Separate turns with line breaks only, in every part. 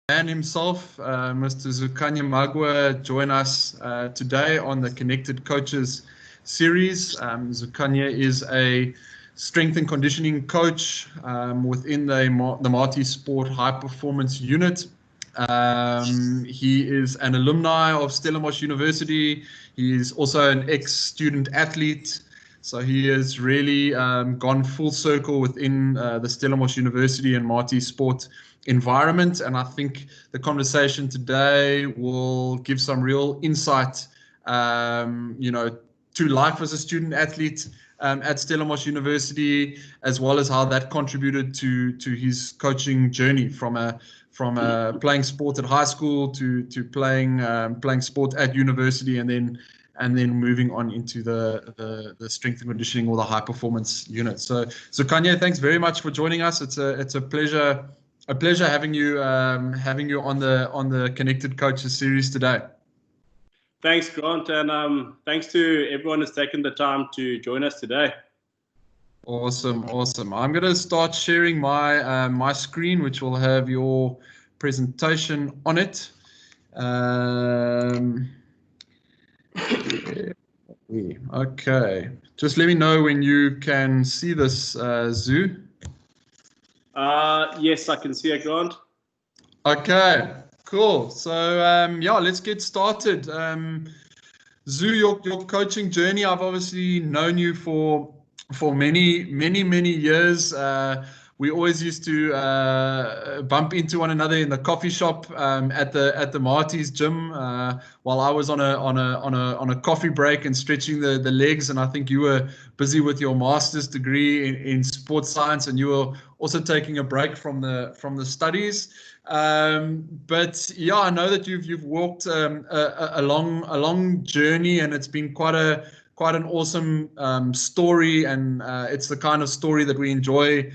man himself, Mr. Zukhanye Magwa, join us today on the Connected Coaches series. Zukhanye is a strength and conditioning coach within the Marty Sport High Performance Unit. He is an alumni of Stellenbosch University. He is also an ex-student athlete. So he has really gone full circle within the Stellenbosch University and Marty Sport environment. And I think the conversation today will give some real insight, to life as a student athlete at Stellenbosch University, as well as how that contributed to his coaching journey from playing sport at high school to playing sport at university, and then moving on into the strength and conditioning or the high performance unit. So Zukhanye, thanks very much for joining us. It's a pleasure having you on the Connected Coaches series today.
Thanks, Grant, and thanks to everyone who's taken the time to join us today.
Awesome. I'm going to start sharing my screen, which will have your presentation on it. Okay, just let me know when you can see this, Zoo.
Yes, I can see it, Grant.
Okay, cool. So let's get started. Zoo, your coaching journey, I've obviously known you for many years. We always used to bump into one another in the coffee shop at the Marty's gym while I was on a coffee break and stretching the legs, and I think you were busy with your master's degree in sports science, and you were also taking a break from the studies. But yeah, I know that you've walked a long journey, and it's been quite an awesome story, and it's the kind of story that we enjoy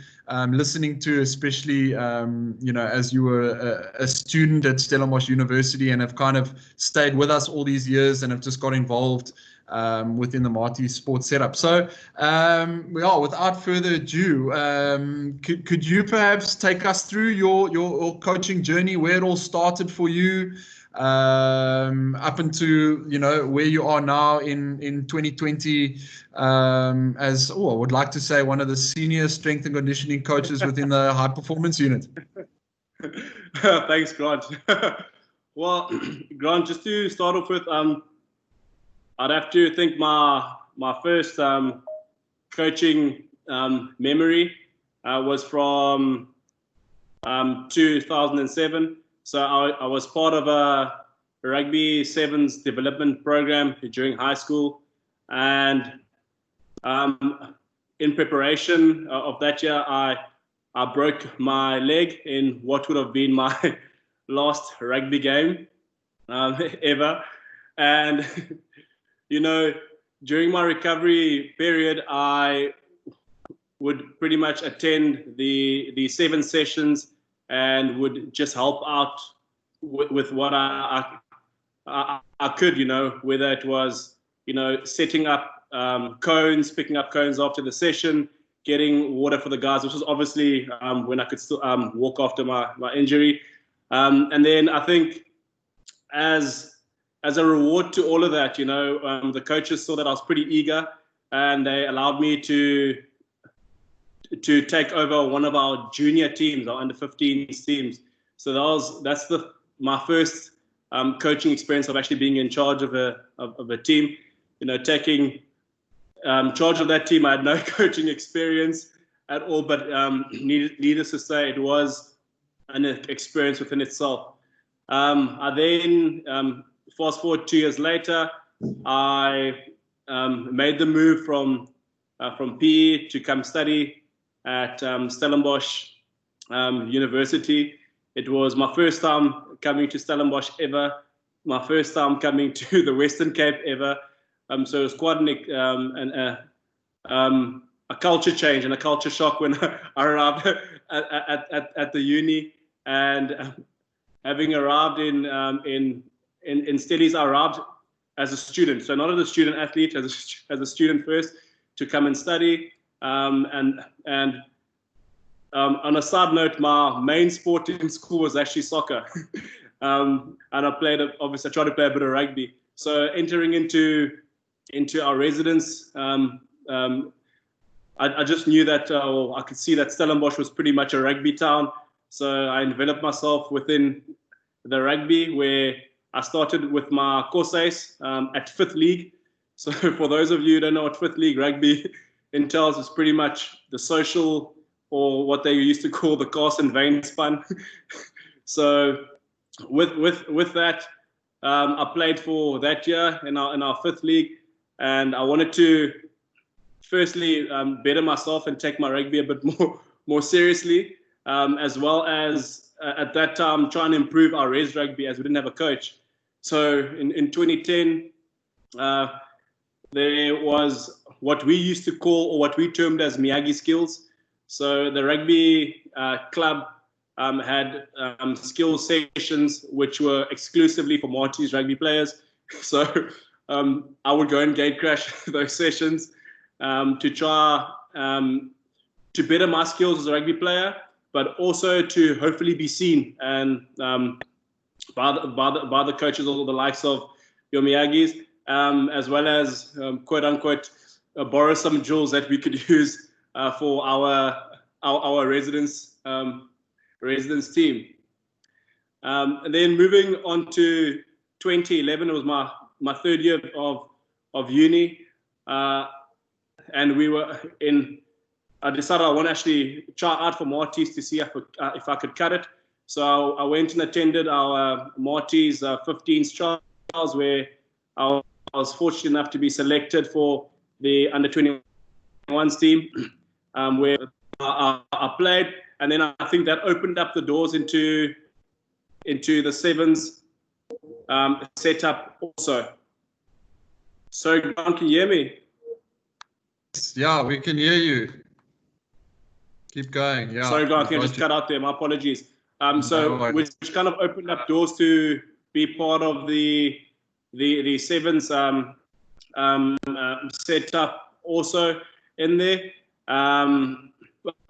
listening to, especially as you were a student at Stellenbosch University and have kind of stayed with us all these years and have just got involved within the Marty Sport setup. So without further ado, could you perhaps take us through your coaching journey, where it all started for you, up into where you are now in 2020 as I would like to say one of the senior strength and conditioning coaches within the high performance unit.
Thanks, Grant. Well, Grant, just to start off with, I'd have to think my first coaching memory was from 2007. So I was part of a rugby sevens development program during high school, and in preparation of that year, I broke my leg in what would have been my last rugby game ever. And during my recovery period, I would pretty much attend the 7 sessions and would just help out with what I could, whether it was, setting up cones, picking up cones after the session, getting water for the guys, which was obviously when I could still walk after my injury. And then I think as a reward to all of that, the coaches saw that I was pretty eager, and they allowed me to take over one of our junior teams, our under 15s teams. So that's my first coaching experience of actually being in charge of a team. Taking charge of that team, I had no coaching experience at all, but needless to say, it was an experience within itself. I then, fast forward 2 years later, I made the move from PE to come study at Stellenbosch University. It was my first time coming to Stellenbosch ever, my first time coming to the Western Cape ever. So it was quite a culture change and a culture shock when I arrived at the uni, and having arrived in studies, I arrived as a student. So not as a student athlete, as a student first, to come and study. And On a side note, my main sport in school was actually soccer. And obviously I tried to play a bit of rugby. So entering into our residence, I just knew that, I could see that Stellenbosch was pretty much a rugby town. So I enveloped myself within the rugby, where I started with my courses at 5th League. So for those of you who don't know what 5th League rugby entails, it's pretty much the social, or what they used to call the cast and vein spun. So with that, I played for that year in our 5th League, and I wanted to firstly better myself and take my rugby a bit more seriously, as well as at that time trying to improve our res rugby, as we didn't have a coach. So in 2010, there was what we used to call, or what we termed as, Miyagi skills. So the rugby club had skill sessions which were exclusively for Maltese rugby players. So I would go and gate crash those sessions to try to better my skills as a rugby player, but also to hopefully be seen and by the coaches, or the likes of your Miyagis, as well as quote unquote borrow some jewels that we could use for our residence team. And then moving on to 2011, it was my third year of uni, and we were in. I decided I want to actually try out for Maltese to see if I could cut it. So I went and attended our Maltese 15s trials, where I was fortunate enough to be selected for the under 21s team, where I played, and then I think that opened up the doors into the sevens setup also. So, John, can you hear me?
Yeah, we can hear you. Keep going. Yeah.
Sorry, John, I think I just cut out there. My apologies. Which kind of opened up doors to be part of the sevens setup also in there.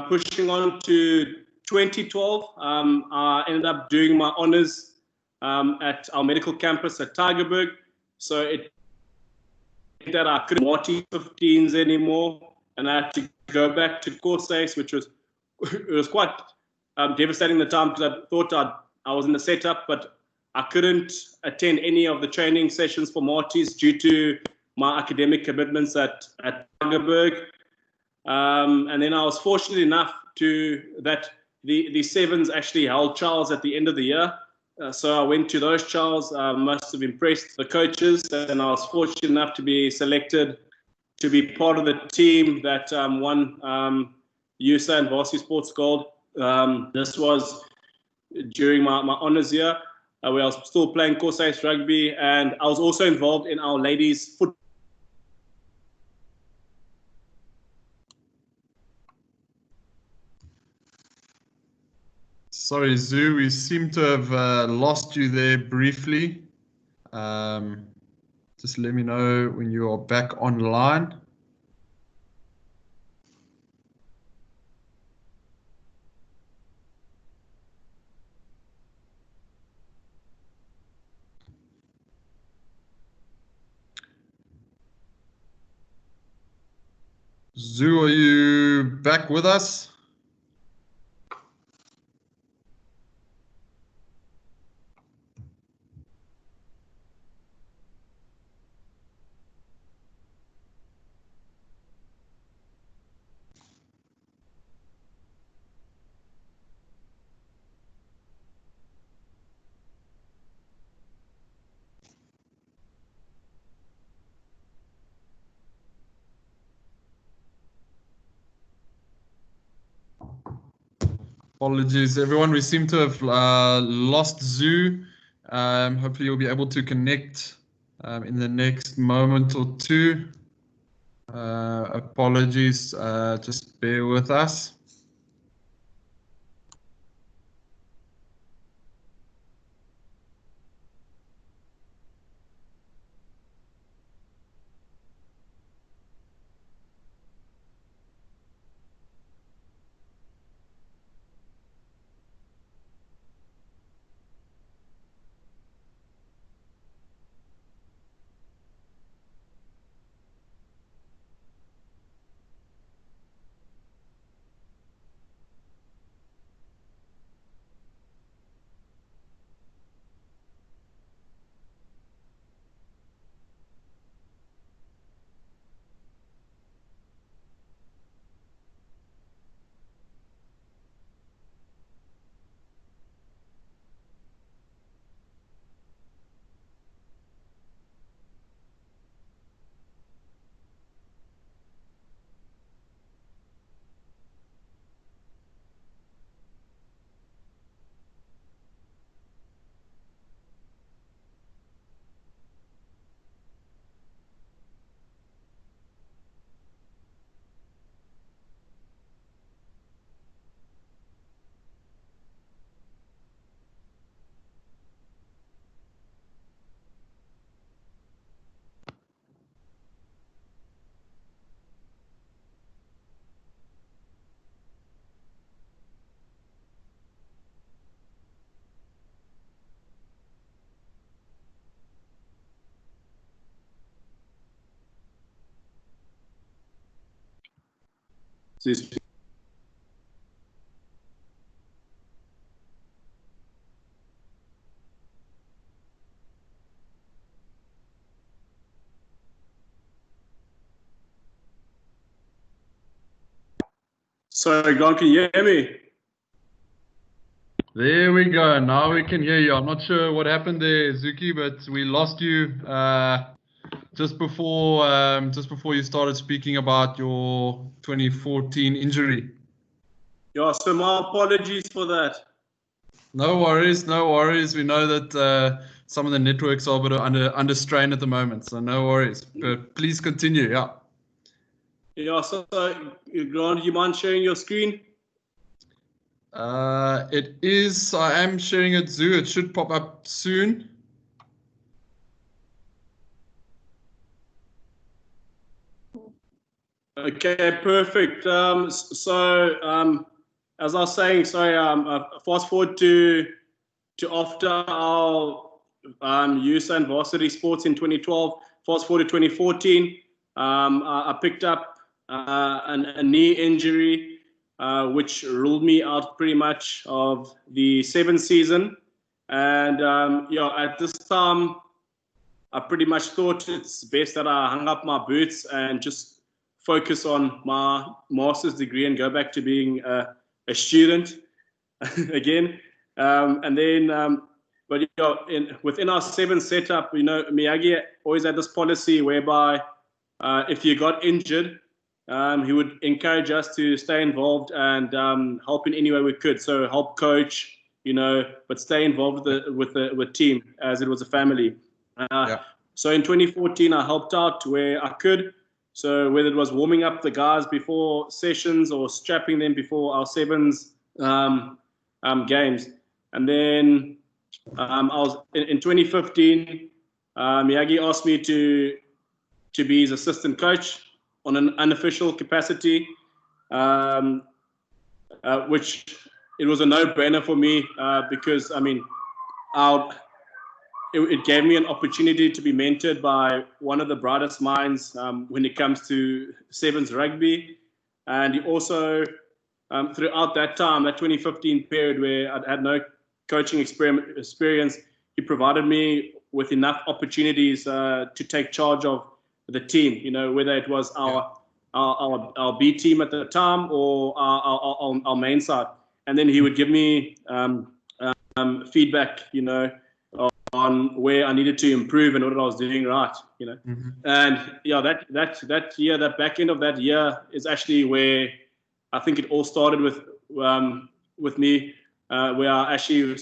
Pushing on to 2012, I ended up doing my honors at our medical campus at Tygerberg. So it that I couldn't watch 15s anymore, and I had to go back to courses, which was quite devastating at the time, because I thought I was in the setup, but I couldn't attend any of the training sessions for Maltese due to my academic commitments at Tygerberg. And then I was fortunate enough that the sevens actually held trials at the end of the year. So I went to those trials, must have impressed the coaches, and I was fortunate enough to be selected to be part of the team that won USA and Varsity Sports Gold. This was during my honors year, where I was still playing course-based rugby, and I was also involved in our ladies football.
Sorry, Zoo, we seem to have lost you there briefly. Just let me know when you are back online. Zoo, are you back with us? Apologies, everyone. We seem to have lost Zoo. Hopefully, you'll be able to connect in the next moment or two. Apologies, just bear with us.
Sorry, Grant, can you hear me?
There we go. Now we can hear you. I'm not sure what happened there, Zuki, but we lost you just before you started speaking about your 2014 injury.
Yeah, so my apologies for that.
No worries, no worries. We know that some of the networks are a bit under strain at the moment, so no worries. But please continue. Yeah.
Yeah, so Grant, you mind sharing your screen?
It is. I am sharing it, Zoo. It should pop up soon.
Okay, perfect. As I was saying, sorry, fast forward to after our youth and varsity sports in 2012. Fast forward to 2014, I picked up a knee injury, which ruled me out pretty much of the 7th season. And at this time, I pretty much thought it's best that I hung up my boots and just focus on my master's degree and go back to being a student again. But within our 7 setup, Miyagi always had this policy whereby if you got injured, he would encourage us to stay involved and help in any way we could. So help coach, but stay involved with the team as it was a family. So in 2014, I helped out where I could. So whether it was warming up the guys before sessions or strapping them before our 7s games. And then I was in 2015, Miyagi asked me to be his assistant coach on an unofficial capacity, which it was a no-brainer for me because, it gave me an opportunity to be mentored by one of the brightest minds when it comes to 7s rugby. And he also, throughout that time, that 2015 period where I had no coaching experience, he provided me with enough opportunities to take charge of the team, whether it was our B team at the time or our main side. And then he would give me feedback, on where I needed to improve and what I was doing right, And that year, that back end of that year is actually where I think it all started with me, where I actually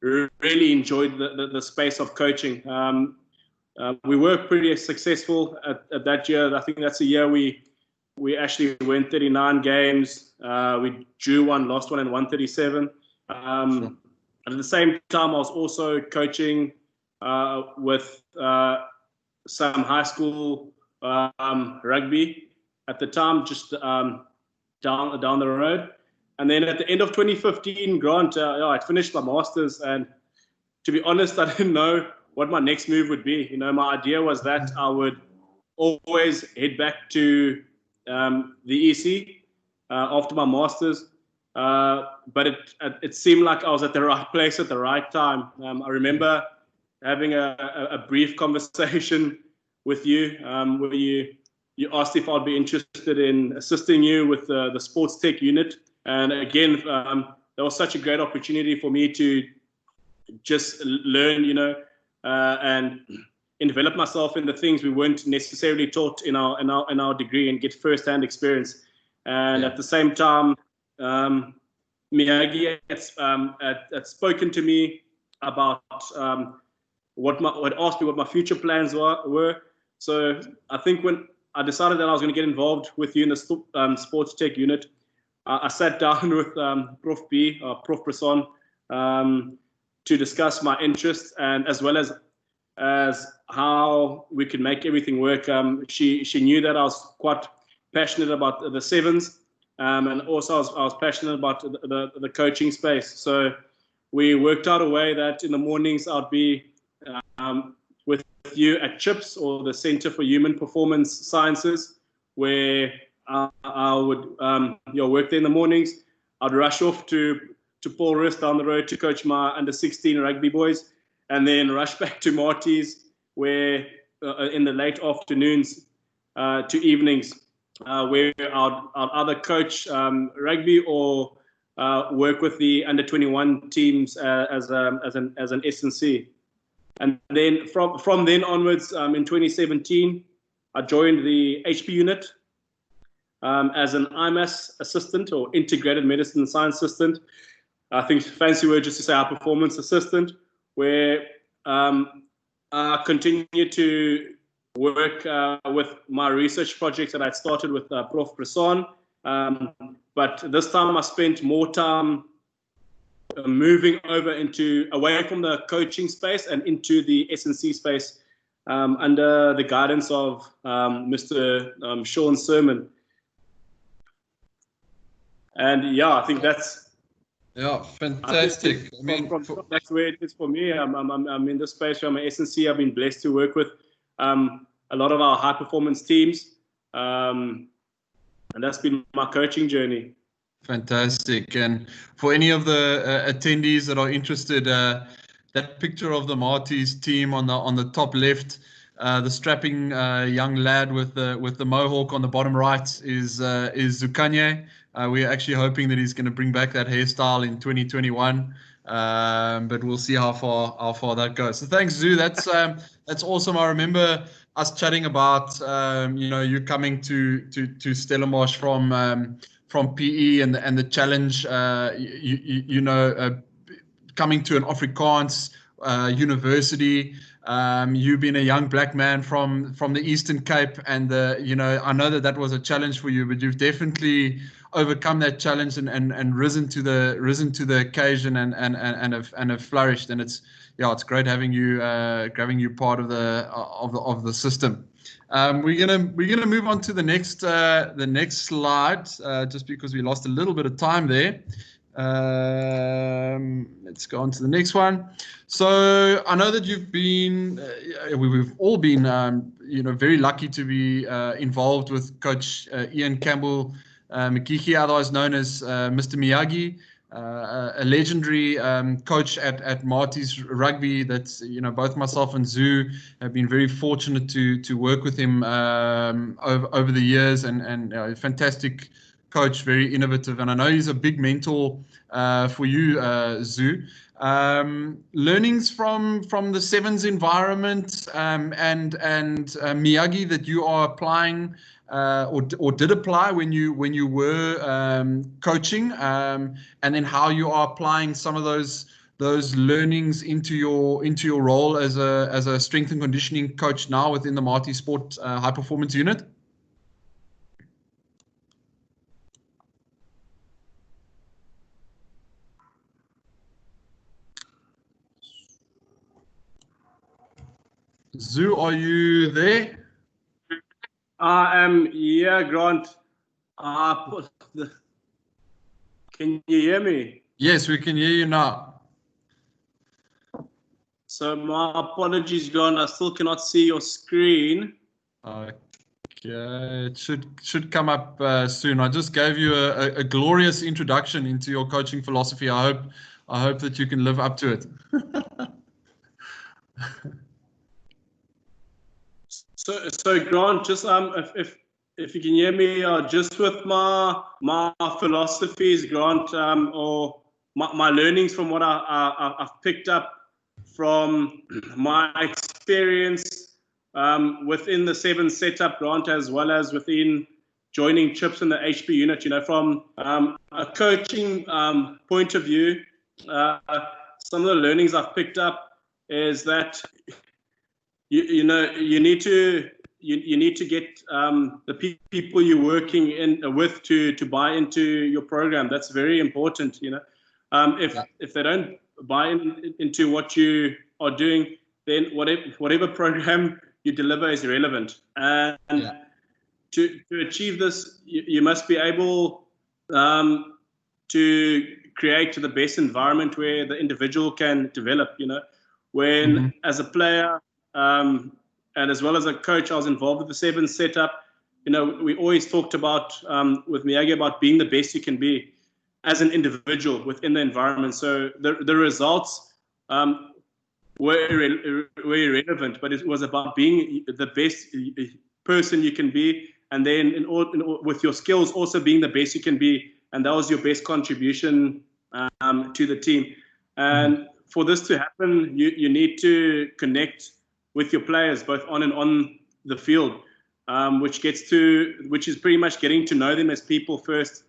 really enjoyed the space of coaching. We were pretty successful at that year. I think that's the year we actually went 39 games. We drew one, lost one, and won 37. Sure. At the same time, I was also coaching with some high school rugby at the time, just down the road. And then at the end of 2015, Grant, I finished my master's, and to be honest, I didn't know what my next move would be. My idea was that I would always head back to the EC after my master's. But it seemed like I was at the right place at the right time. I remember having a brief conversation with you where you asked if I'd be interested in assisting you with the sports tech unit. And again, that was such a great opportunity for me to just learn, and develop myself in the things we weren't necessarily taught in our degree and get first-hand experience. And at the same time, Miyagi had spoken to me about asked me what my future plans were. So I think when I decided that I was going to get involved with you in the sports tech unit, I sat down with Prof B, Prof Brisson, to discuss my interests and as well as how we could make everything work. She knew that I was quite passionate about the 7s. And also I was passionate about the coaching space. So we worked out a way that in the mornings I'd be with you at CHIPS, or the Center for Human Performance Sciences, where I would work there in the mornings. I'd rush off to Paul Rist down the road to coach my under 16 rugby boys, and then rush back to Marty's, where in the late afternoons to evenings, where I'd either coach rugby or work with the under 21 teams as an S&C. And then from then onwards, in 2017, I joined the HP unit as an IMAS assistant, or integrated medicine and science assistant. I think fancy word just to say our performance assistant, where I continue to work with my research projects that I started with Prof. Prasan. But this time I spent more time moving over away from the coaching space and into the S&C space under the guidance of Mr. Sean Sermon. And yeah, I think that's
fantastic.
That's where it is for me. I'm in this space where I'm an S&C. I've been blessed to work with a lot of our high performance teams, and that's been my coaching journey.
Fantastic. And for any of the attendees that are interested, that picture of the Marty's team on the top left, the strapping young lad with the mohawk on the bottom right is Zukhanye. We're actually hoping that he's going to bring back that hairstyle in 2021, but we'll see how far that goes. So thanks, Zu. That's awesome. I remember us chatting about you coming to Stellenbosch from PE and the challenge, coming to an Afrikaans university. You being a young black man from the Eastern Cape, and I know that was a challenge for you, but you've definitely overcome that challenge and risen to the occasion and have flourished. And it's great having you part of the system. We're gonna move on to the next slide, just because we lost a little bit of time there. Let's go on to the next one. So I know that you've been, we've all been, very lucky to be involved with Coach Ian Campbell Mkhichi, otherwise known as Mr. Miyagi. A legendary coach at Marty's Rugby. That's both myself and Zu have been very fortunate to work with him over the years, and a fantastic coach, very innovative, and I know he's a big mentor for you, Zu. Learnings from the Sevens environment and Miyagi that you are applying. Or did apply when you were coaching, and then how you are applying some of those learnings into your role as a strength and conditioning coach now within the Marty Sport high performance unit. Zu, are you there?
I am here, Grant. Can you hear me?
Yes, we can hear you now.
So my apologies, Grant. I still cannot see your screen.
Okay, it should come up soon. I just gave you a glorious introduction into your coaching philosophy. I hope that you can live up to it.
So Grant, just if you can hear me, just with my philosophies, Grant, or my learnings from what I've picked up from my experience within the Seven setup, Grant, as well as within joining Chips in the HP unit. From a coaching point of view, some of the learnings I've picked up is that you need to get the people you're working with to buy into your program. That's very important. If they don't buy into what you are doing, then whatever program you deliver is irrelevant. And to achieve this, you must be able to create the best environment where the individual can develop. When as a player and as well as a coach, I was involved with the Seven setup. we always talked about with Miyagi about being the best you can be as an individual within the environment. So the results were irrelevant, but it was about being the best person you can be, and then with your skills also being the best you can be, and that was your best contribution to the team. And for this to happen, you need to connect with your players both on and on the field, which is pretty much getting to know them as people first,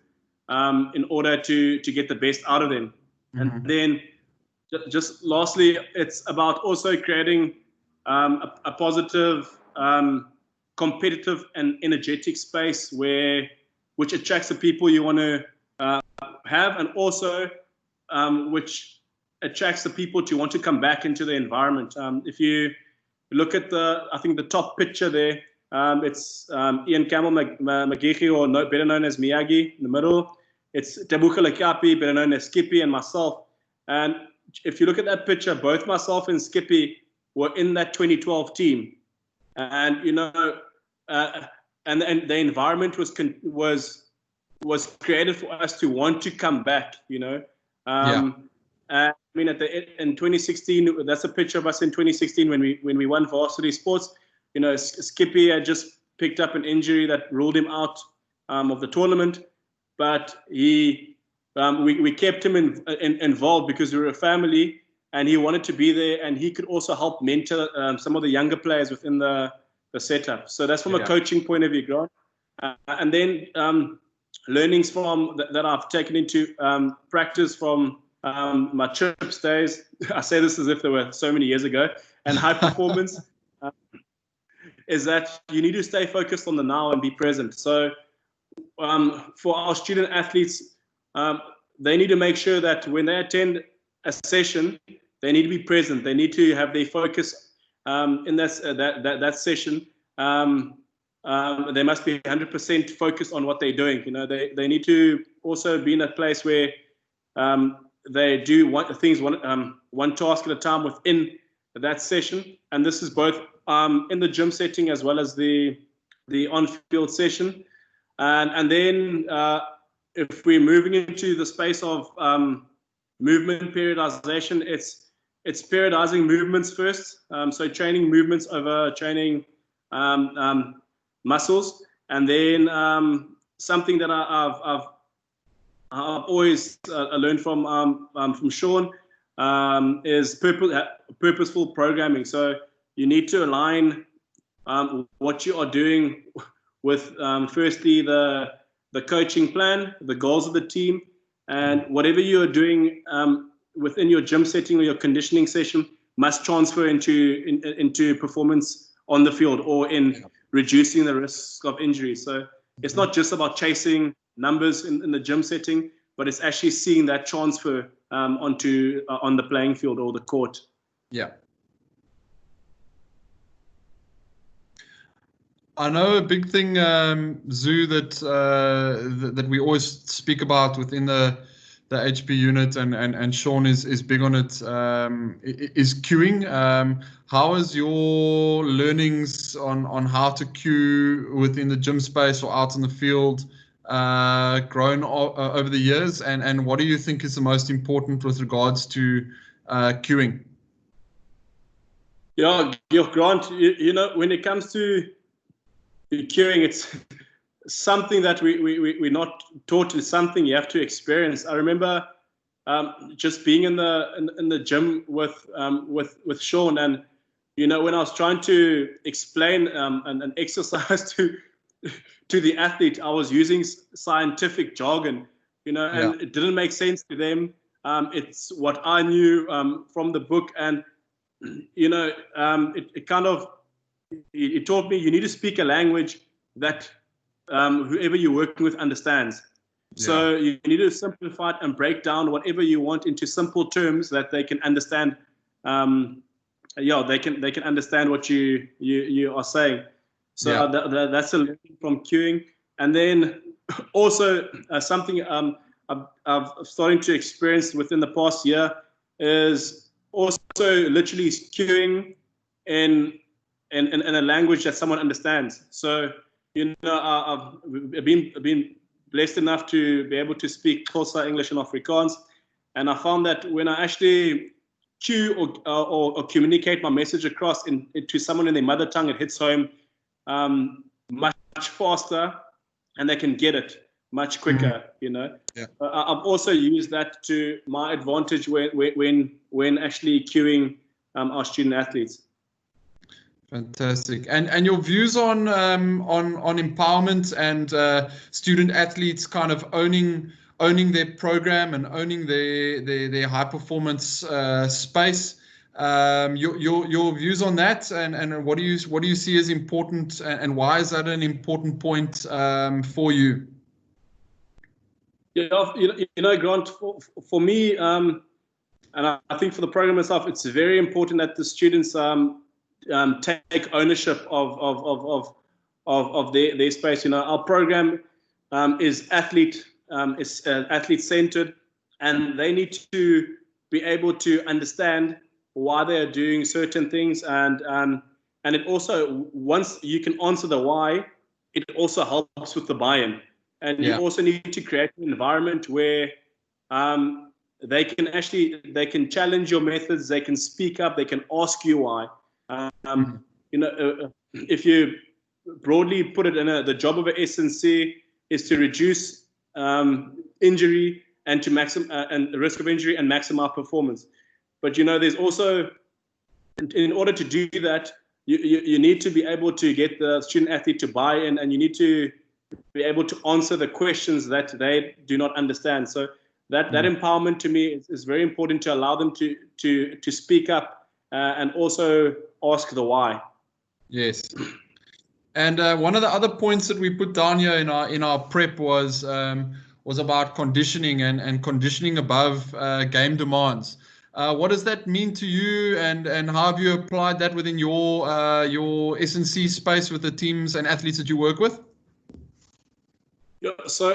in order to get the best out of them. And then just lastly, it's about also creating a positive, competitive and energetic space which attracts the people you want to have, and also which attracts the people to want to come back into the environment. If you look at I think the top picture there, it's Ian Campbell Magigi, or better known as Miyagi, in the middle. It's Tebuka Lekapi, better known as Skippy, and myself. And if you look at that picture, both myself and Skippy were in that 2012 team. And and the environment was created for us to want to come back. I mean, in 2016, that's a picture of us in 2016 when we won varsity sports. Skippy had just picked up an injury that ruled him out of the tournament, but we kept him involved because we were a family, and he wanted to be there, and he could also help mentor some of the younger players within the setup. So that's from a coaching point of view, Grant. And then learnings that I've taken into practice from my trips days. I say this as if they were so many years ago. And high performance is that you need to stay focused on the now and be present. So for our student athletes, they need to make sure that when they attend a session, they need to be present. They need to have their focus in that session. They must be 100% focused on what they're doing. They need to also be in a place where they do one task at a time within that session, and this is both in the gym setting as well as the on-field session. And then if we're moving into the space of movement periodization, it's periodizing movements first. So training movements over training muscles, and then something that I've always learned from Sean is purposeful programming. So you need to align what you are doing with firstly the coaching plan, the goals of the team, and whatever you are doing within your gym setting or your conditioning session must transfer into performance on the field or in reducing the risk of injury. So it's not just about chasing numbers in the gym setting, but it's actually seeing that transfer on the playing field or the court.
Yeah. I know a big thing, Zoo, that we always speak about within the HP unit, and Sean is big on it, is queuing. How has your learnings on how to queue within the gym space or out in the field grown over the years, and what do you think is the most important with regards to queuing?
Yeah, Grant, when it comes to queuing, it's something that we're not taught. Is something you have to experience. I remember just being in the gym with Sean, and when I was trying to explain an exercise to the athlete, I was using scientific jargon, and it didn't make sense to them. It's what I knew from the book, and it kind of it taught me you need to speak a language that whoever you're working with understands. Yeah. So you need to simplify it and break down whatever you want into simple terms that they can understand. They can understand what you are saying. So that's a learning from queuing. And then also something I've starting to experience within the past year is also literally queuing in a language that someone understands. So You know, I've been blessed enough to be able to speak Xhosa, English, and Afrikaans, and I found that when I actually cue or communicate my message across to someone in their mother tongue, it hits home much faster, and they can get it much quicker. You know,
Yeah.
I've also used that to my advantage when actually cueing our student athletes.
Fantastic. And your views on empowerment and student athletes kind of owning their program and owning their high performance space. Your views on that, and what do you see as important, and why is that an important point for you?
Yeah, you know, Grant, for me, and I think for the program itself, it's very important that the students take ownership of their space. You know, our program is athlete centered, and they need to be able to understand why they are doing certain things, and it also, once you can answer the why, it also helps with the buy-in. And you also need to create an environment where they can challenge your methods, they can speak up, they can ask you why. You know, if you broadly put it in the job of an SNC is to reduce injury and to and the risk of injury and maximize performance. But you know, there's also, in order to do that, you need to be able to get the student athlete to buy in, and you need to be able to answer the questions that they do not understand. So that empowerment to me is very important, to allow them to speak up and also ask the why.
Yes. And one of the other points that we put down here in our prep was about conditioning and conditioning above game demands. What does that mean to you, and how have you applied that within your S&C space with the teams and athletes that you work with?
So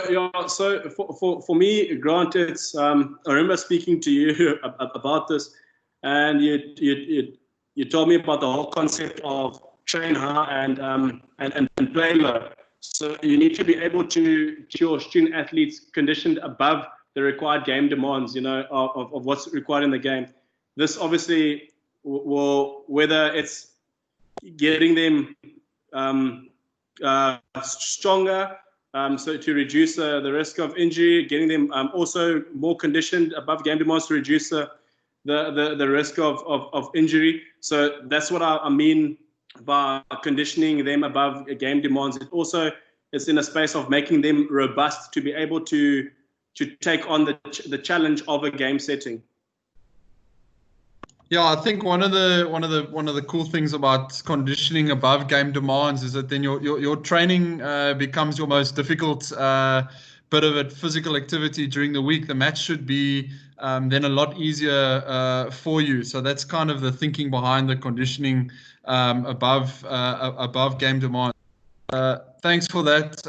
for me, Grant, it's I remember speaking to you about this, and you told me about the whole concept of train high and play low. So you need to be able to get your student athletes conditioned above the required game demands, you know, of what's required in the game. This obviously will, whether it's getting them stronger, so to reduce the risk of injury, getting them also more conditioned above game demands to reduce the risk of injury. So that's what I mean by conditioning them above game demands. It also is in a space of making them robust to be able to take on the challenge of a game setting.
Yeah, I think one of the cool things about conditioning above game demands is that then your training becomes your most difficult bit of it, physical activity during the week. The match should be then a lot easier for you. So that's kind of the thinking behind the conditioning above game demands. Thanks for that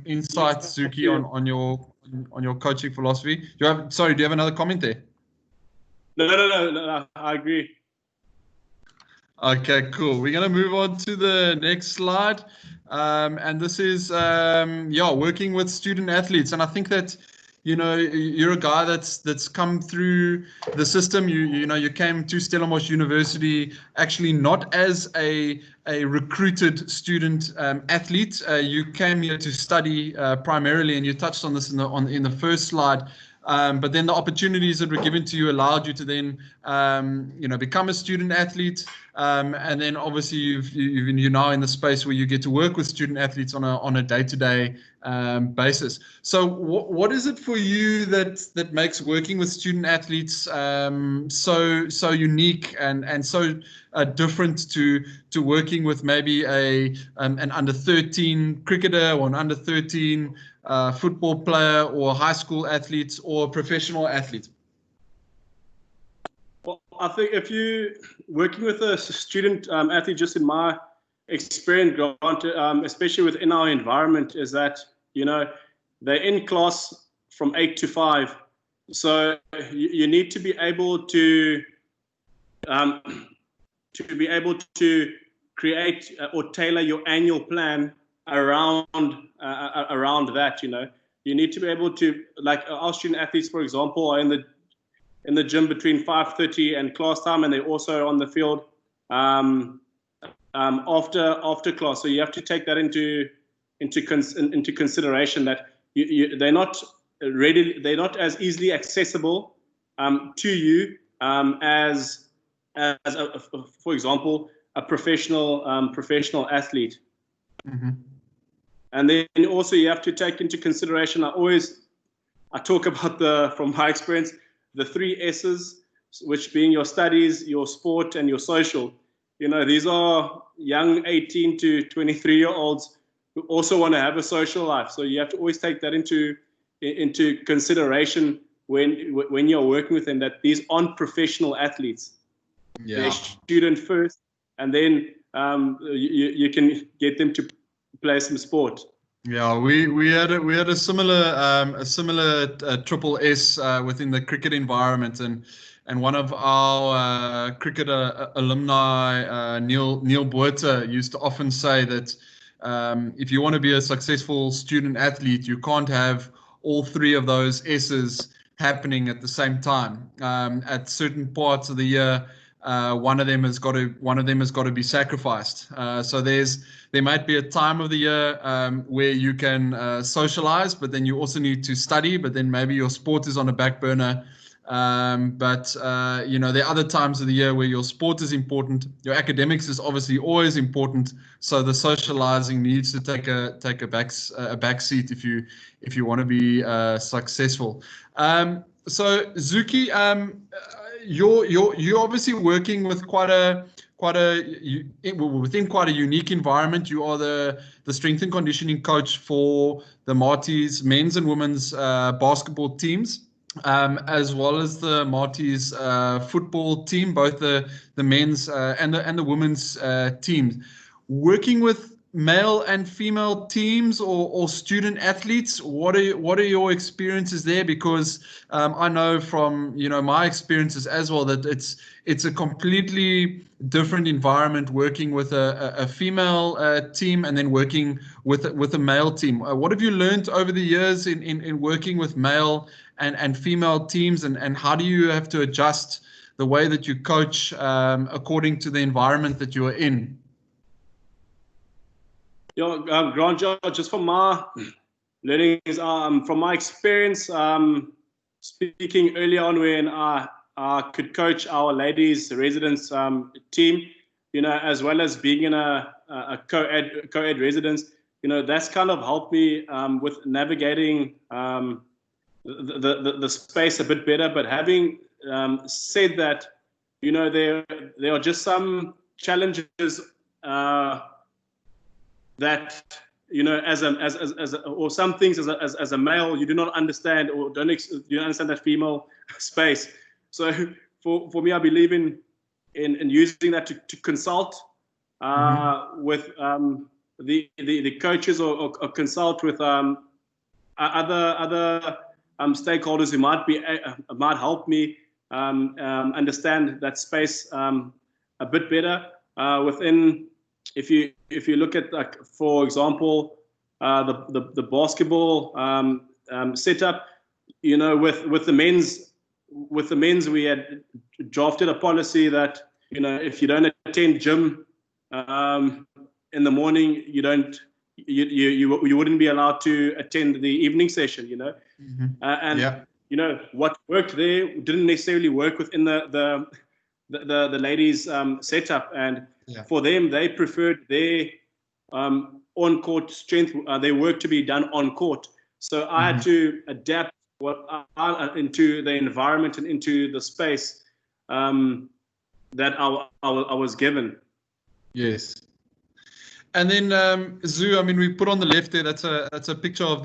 insight, Zuki, on your coaching philosophy. Do you have another comment there?
No, I agree.
Okay, cool. We're going to move on to the next slide. And this is, working with student athletes. And I think that, you know, you're a guy that's come through the system. You came to Stellenbosch University actually not as a recruited student athlete. You came here to study primarily, and you touched on this in the first slide. But then the opportunities that were given to you allowed you to then, become a student athlete. And then obviously you're now in the space where you get to work with student athletes on a day-to-day basis. So what is it for you that makes working with student athletes so unique and so different to working with maybe an under 13 cricketer or an under 13 football player or high school athletes or professional athletes?
Well, I think if you working with a student athlete, just in my experience, Grant, especially within our environment, is that, you know, they're in class from 8 to 5. So you need to be able to be able to create or tailor your annual plan around around that. You need to be able to, like our student athletes, for example, are in the gym between 5:30 and class time, and they're also on the field after class. So you have to take that into consideration, that they're not as easily accessible to you as for example, a professional athlete.
Mm-hmm.
And then also you have to take into consideration, I talk about from my experience, the 3 S's, which being your studies, your sport, and your social. These are young 18 to 23-year-olds who also want to have a social life. So you have to always take that into consideration when you're working with them, that these aren't professional athletes.
Yeah.
They're student first, and then you can get them to play some sport.
Yeah, we had a similar triple S within the cricket environment, and one of our cricket alumni, Neil Botha, used to often say that if you want to be a successful student athlete, you can't have all 3 of those S's happening at the same time. At certain parts of the year, one of them has got to be sacrificed. So there might be a time of the year where you can socialize, but then you also need to study, but then maybe your sport is on a back burner. But there are other times of the year where your sport is important. Your academics is obviously always important. So the socializing needs to take a back seat if you want to be successful. So Zuki, you're obviously working with within quite a unique environment. You are the strength and conditioning coach for the Marty's men's and women's basketball teams, as well as the Marty's football team, both the men's and the women's teams. Working with male and female teams or student athletes, what are your experiences there? Because I know from my experiences as well that it's a completely different environment working with a female team and then working with a male team. What have you learned over the years in working with male and female teams, and how do you have to adjust the way that you coach according to the environment that you are in?
Grant, just from my learnings, from my experience, speaking early on when I could coach our ladies residence team, as well as being in a co-ed residence, that's kind of helped me with navigating the space a bit better. But having said that, there are just some challenges that or some things as a male you do not understand, or you don't understand that female space. So for me, I believe in using that to consult with the coaches, or consult with other stakeholders who might help me understand that space a bit better within. If you look at, like, for example, the basketball setup, with the men's, we had drafted a policy that if you don't attend gym in the morning, you wouldn't be allowed to attend the evening session.
Mm-hmm.
And what worked there didn't necessarily work within the ladies' setup, and for them, they preferred their on-court strength, their work to be done on court. So I had to adapt into the environment and into the space that I was given.
Yes. And then Zoo, I mean, we put on the left there, that's a picture of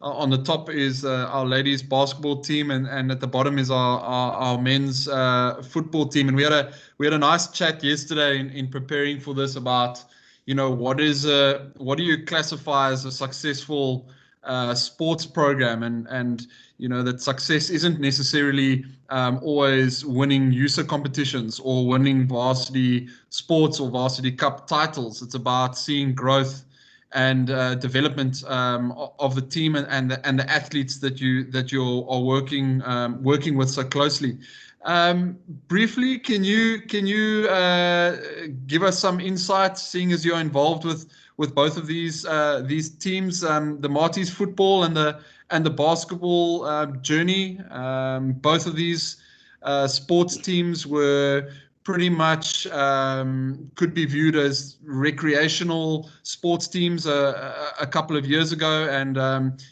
on the top is our ladies basketball team, and at the bottom is our men's football team. And we had a nice chat yesterday in preparing for this about, what do you classify as a successful sports program, and that success isn't necessarily always winning USA competitions or winning varsity sports or varsity cup titles. It's about seeing growth development of the team and the athletes that you are working with so closely. Briefly, can you give us some insight, seeing as you're involved with both of these teams, the Marties football and the basketball journey? Both of these sports teams were pretty much could be viewed as recreational sports teams a couple of years ago, and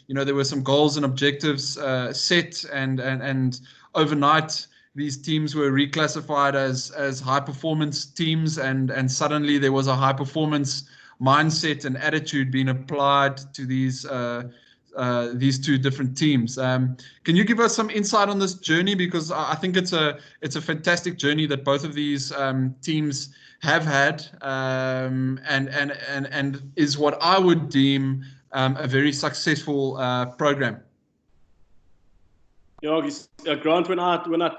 there were some goals and objectives set, and overnight these teams were reclassified as high performance teams, and suddenly there was a high performance mindset and attitude being applied to these two different teams. Can you give us some insight on this journey? Because I think it's a fantastic journey that both of these teams have had, and is what I would deem a very successful program.
Grant, when I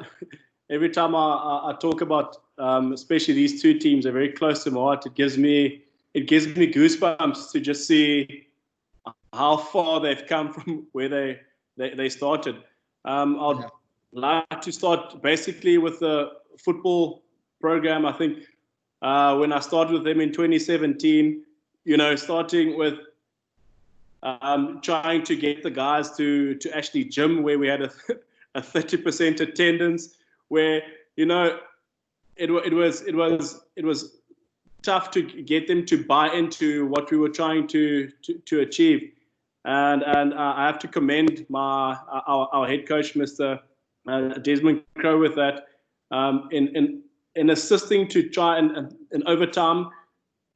every time I talk about especially these two teams, are very close to my heart. It gives me goosebumps to just see how far they've come from where they started. I'd like to start basically with the football program. I think when I started with them in 2017, starting with trying to get the guys to actually gym, where we had a 30% attendance, where it was tough to get them to buy into what we were trying to achieve, and I have to commend our head coach, Mr. Desmond Crowe, with that, in assisting to try and over time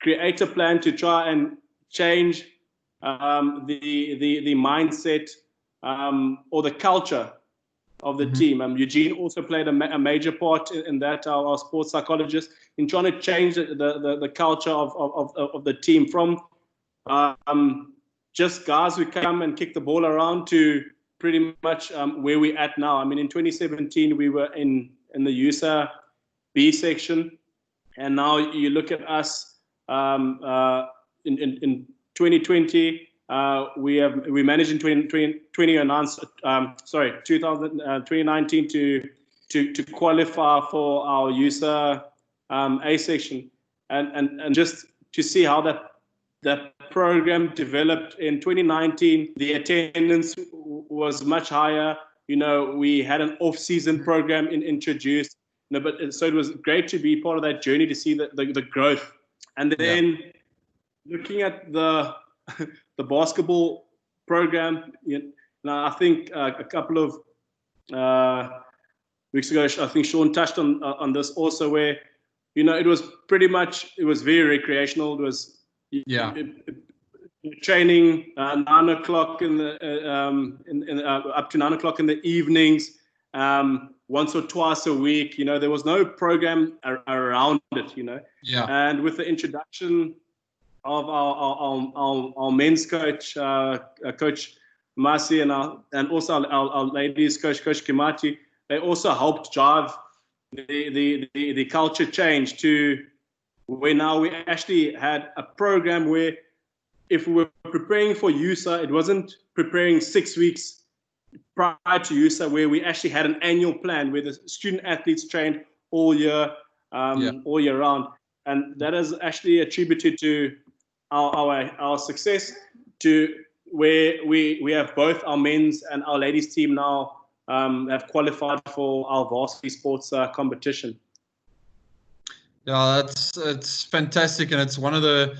create a plan to try and change the mindset or the culture of the team. Eugene also played a major part in that, our sports psychologist, in trying to change the culture of the team from just guys who come and kick the ball around to pretty much where we're at now. I mean, in 2017, we were in the USA B section, and now you look at us in 2020. We managed in 2019 to qualify for our USA A section, and just to see how that program developed in 2019. The attendance was much higher. We had an off-season program introduced. So it was great to be part of that journey, to see the growth, and then looking at the basketball program. I think a couple of weeks ago, I think Sean touched on this also, where it was very recreational. It was training 9 o'clock in the up to 9 o'clock in the evenings, once or twice a week. There was no program around it. And with the introduction of our men's coach, Coach Masi, and also our ladies coach, Coach Kimati, they also helped drive the culture change to where now we actually had a program where, if we were preparing for USA, it wasn't preparing 6 weeks prior to USA, where we actually had an annual plan where the student athletes trained all year round, and that is actually attributed to our success, to where we have both our men's and our ladies team now have qualified for our varsity sports competition.
Yeah, it's fantastic, and it's one of the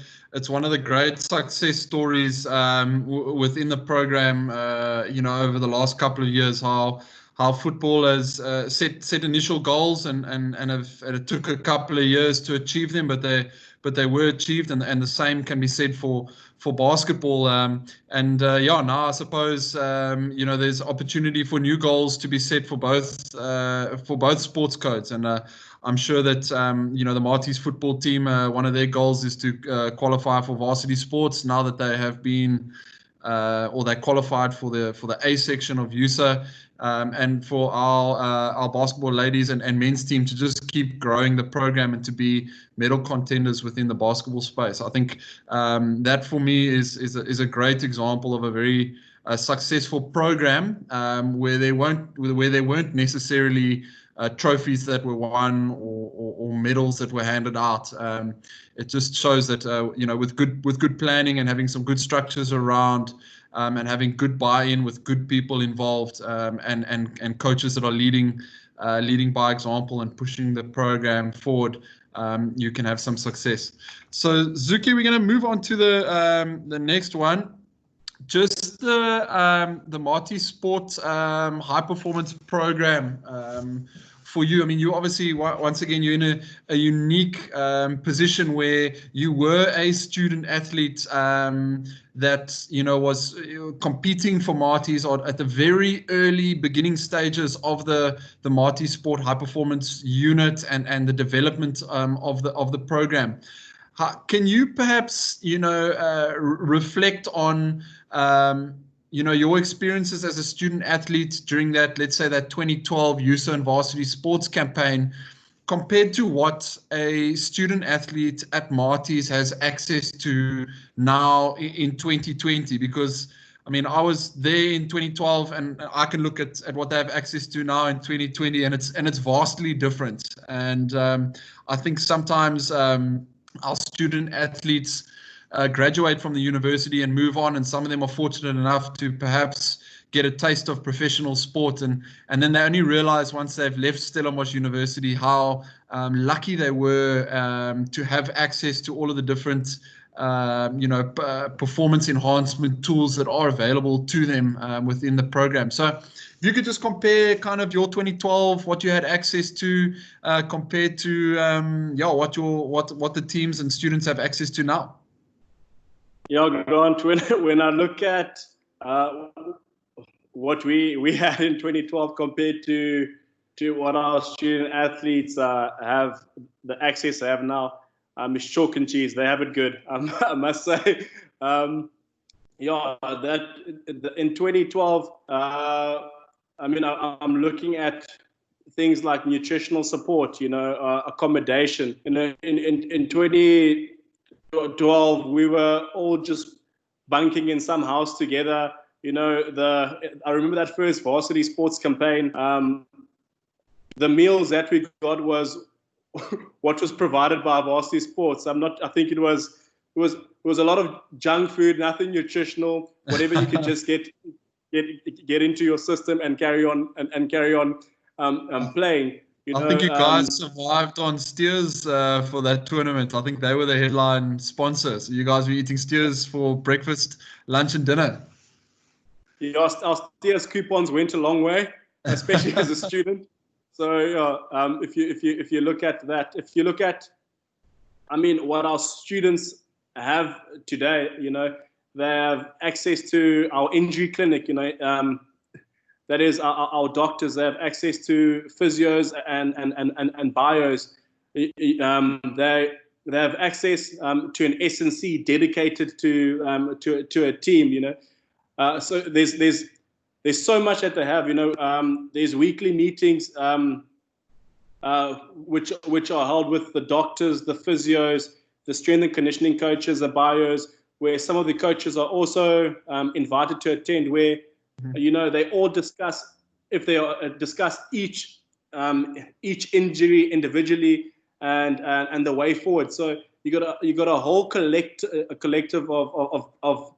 great success stories within the program. Over the last couple of years, how football has set initial goals and it took a couple of years to achieve them, but they were achieved, and the same can be said for basketball. Now I suppose there's opportunity for new goals to be set for both sports codes, and I'm sure that the Marties football team, one of their goals is to qualify for varsity sports, now that they have been or they qualified for the A section of USA, and for our basketball ladies and men's team to just keep growing the program and to be medal contenders within the basketball space. I think that for me is a great example of a very successful program, where there weren't necessarily trophies that were won or medals that were handed out. It just shows that with good planning and having some good structures around, and having good buy-in with good people involved, and coaches that are leading by example and pushing the program forward, you can have some success. So Zuki, we're going to move on to the next one. Just the Marty Sport high performance program for you. I mean, you obviously, once again, you're in a unique position where you were a student athlete that was competing for Marty's at the very early beginning stages of the Marty Sport high performance unit and the development of the program. Can you perhaps reflect on your experiences as a student athlete during that, let's say, that 2012 USA and Varsity Sports campaign, compared to what a student athlete at Marty's has access to now in 2020? Because I mean, I was there in 2012, and I can look at what they have access to now in 2020, and it's vastly different. And I think sometimes our student athletes graduate from the university and move on, and some of them are fortunate enough to perhaps get a taste of professional sport, and then they only realize once they've left Stellenbosch University how lucky they were to have access to all of the different performance enhancement tools that are available to them within the program. So if you could just compare kind of your 2012, what you had access to, compared to what the teams and students have access to now.
Yeah, Grant, when I look at what we had in 2012 compared to what our student athletes have, the access they have now, it's chalk and cheese. They have it good, I must say. That in 2012, I mean, I'm looking at things like nutritional support, accommodation. In 2012, we were all just bunking in some house together. I remember that first Varsity Sports campaign. The meals that we got was what was provided by Varsity Sports. I think it was a lot of junk food, nothing nutritional, whatever you could just get into your system and carry on playing.
I think you guys survived on steers for that tournament. I think they were the headline sponsors. You guys were eating steers for breakfast, lunch, and dinner.
Yeah, our steers coupons went a long way, especially as a student. So if you look at that, I mean, what our students have today, they have access to our injury clinic, that is our doctors. They have access to physios and bios. They have access to an S&C dedicated to a team, so there's so much that they have, there's weekly meetings which are held with the doctors, the physios, the strength and conditioning coaches, the bios, where some of the coaches are also invited to attend, where they all discuss each injury individually and the way forward. So you got a whole collective of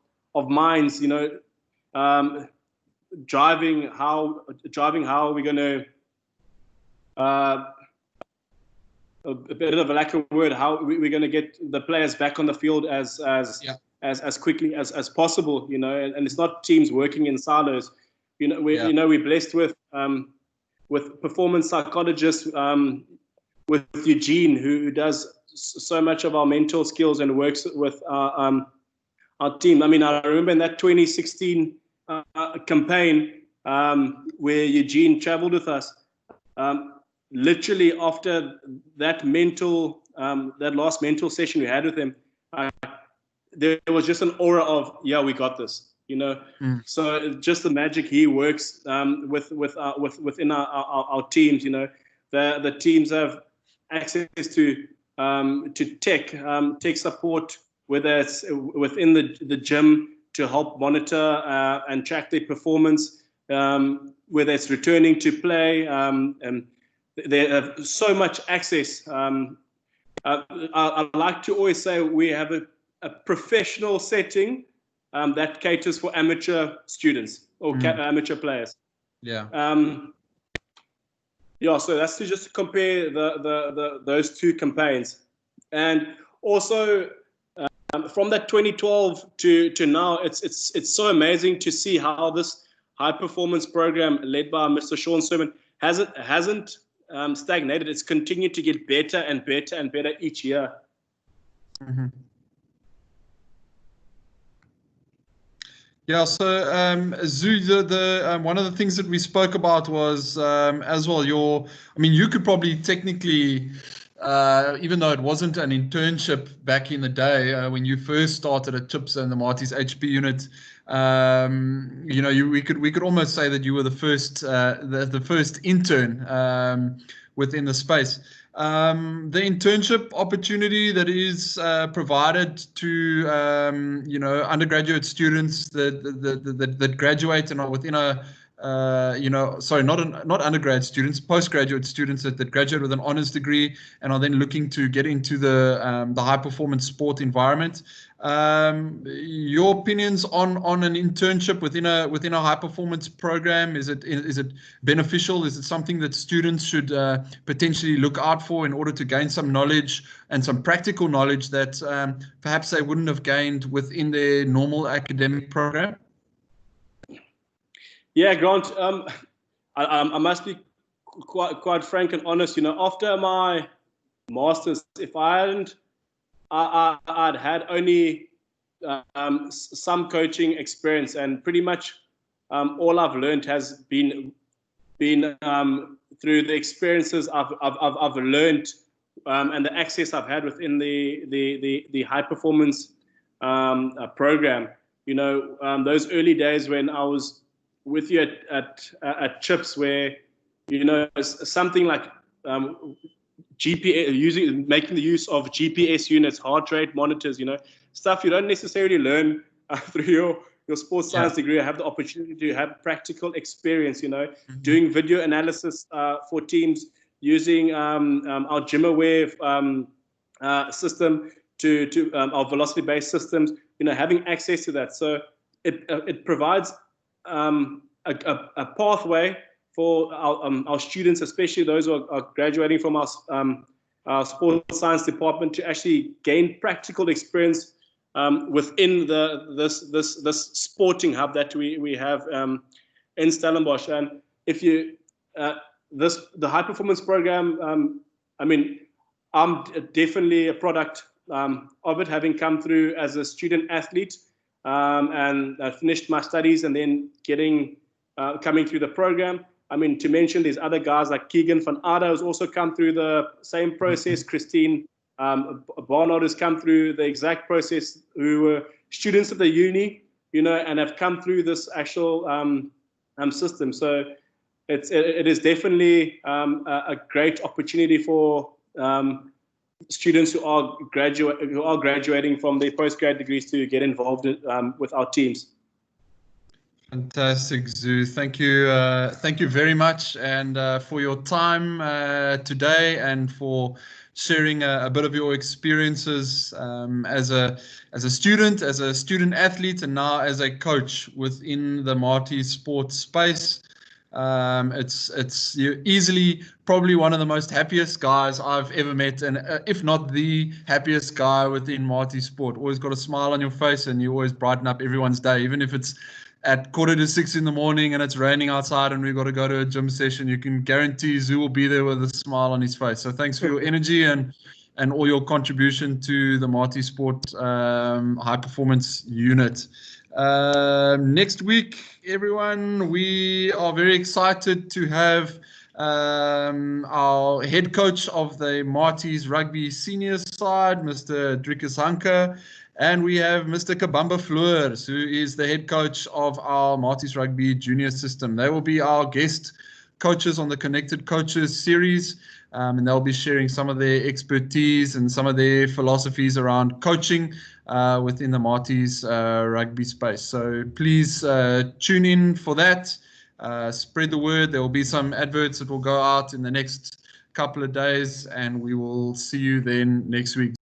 minds, driving how we're going to, a bit of a lack of word, how we're going to get the players back on the field as quickly as possible, and it's not teams working in silos. We're blessed with performance psychologists, with Eugene, who does so much of our mental skills and works with our team. I mean, I remember in that 2016 campaign where Eugene traveled with us, literally after that last mental session we had with him, there was just an aura of, yeah, we got this. you know. So just the magic he works within our teams, you know. The teams have access to tech support, whether it's within the gym to help monitor and track their performance, whether it's returning to play, and they have so much access. I like to always say we have a professional setting that caters for amateur students or amateur players.
Yeah.
Yeah, so that's to just compare those two campaigns, and also from that 2012 to now, it's so amazing to see how this high performance program led by Mr. Sean Sermon hasn't stagnated. It's continued to get better and better and better each year.
Yeah, so Zoo, the one of the things that we spoke about was as well you could probably technically, even though it wasn't an internship back in the day when you first started at Chips and the Marty's HP unit, we could almost say that you were the first intern within the space. The internship opportunity that is provided to undergraduate students that graduate and are within a not undergrad students, postgraduate students that graduate with an honors degree and are then looking to get into the high performance sport environment. Your opinions on an internship within a high performance program? Is it beneficial? Is it something that students should potentially look out for in order to gain some knowledge and some practical knowledge that perhaps they wouldn't have gained within their normal academic program?
Yeah, Grant. I must be quite frank and honest. You know, after my masters, if I'd had only some coaching experience, and pretty much all I've learned has been through the experiences I've learned and the access I've had within the high performance program. You know, those early days when I was with you at Chips, where something like GPS, making the use of GPS units, heart rate monitors, stuff you don't necessarily learn through your sports science degree. I have the opportunity to have practical experience, doing video analysis for teams, using our GymAware system to our velocity-based systems, having access to that. So it provides a pathway for our students, especially those who are graduating from our sports science department, to actually gain practical experience within this sporting hub that we have in Stellenbosch. And if you the high performance program, I'm definitely a product of it, having come through as a student athlete. And I finished my studies and then coming through the program. To mention, there's other guys like Keegan van Ada who's also come through the same process. Christine Barnard has come through the exact process, who were students of the uni, and have come through this actual system. So it is definitely a great opportunity for students who are graduating from their postgrad degrees to get involved with our teams.
Fantastic, Zoo. Thank you very much, and for your time today, and for sharing a bit of your experiences as a student athlete, and now as a coach within the Marty sports space. It's you're easily probably one of the most happiest guys I've ever met, and if not the happiest guy within Marty Sport. Always got a smile on your face, and you always brighten up everyone's day, even if it's at 5:45 in the morning and it's raining outside and we've got to go to a gym session. You can guarantee Zoo will be there with a smile on his face. So thanks for your energy and all your contribution to the Marty Sport high performance unit. Next week, everyone, we are very excited to have our head coach of the Marties Rugby Senior side, Mr. Driekus Hanke, and we have Mr. Kabamba Floors, who is the head coach of our Marties Rugby Junior system. They will be our guest coaches on the Connected Coaches series, and they'll be sharing some of their expertise and some of their philosophies around coaching within the Marties rugby space. So please tune in for that. Spread the word. There will be some adverts that will go out in the next couple of days, and we will see you then next week.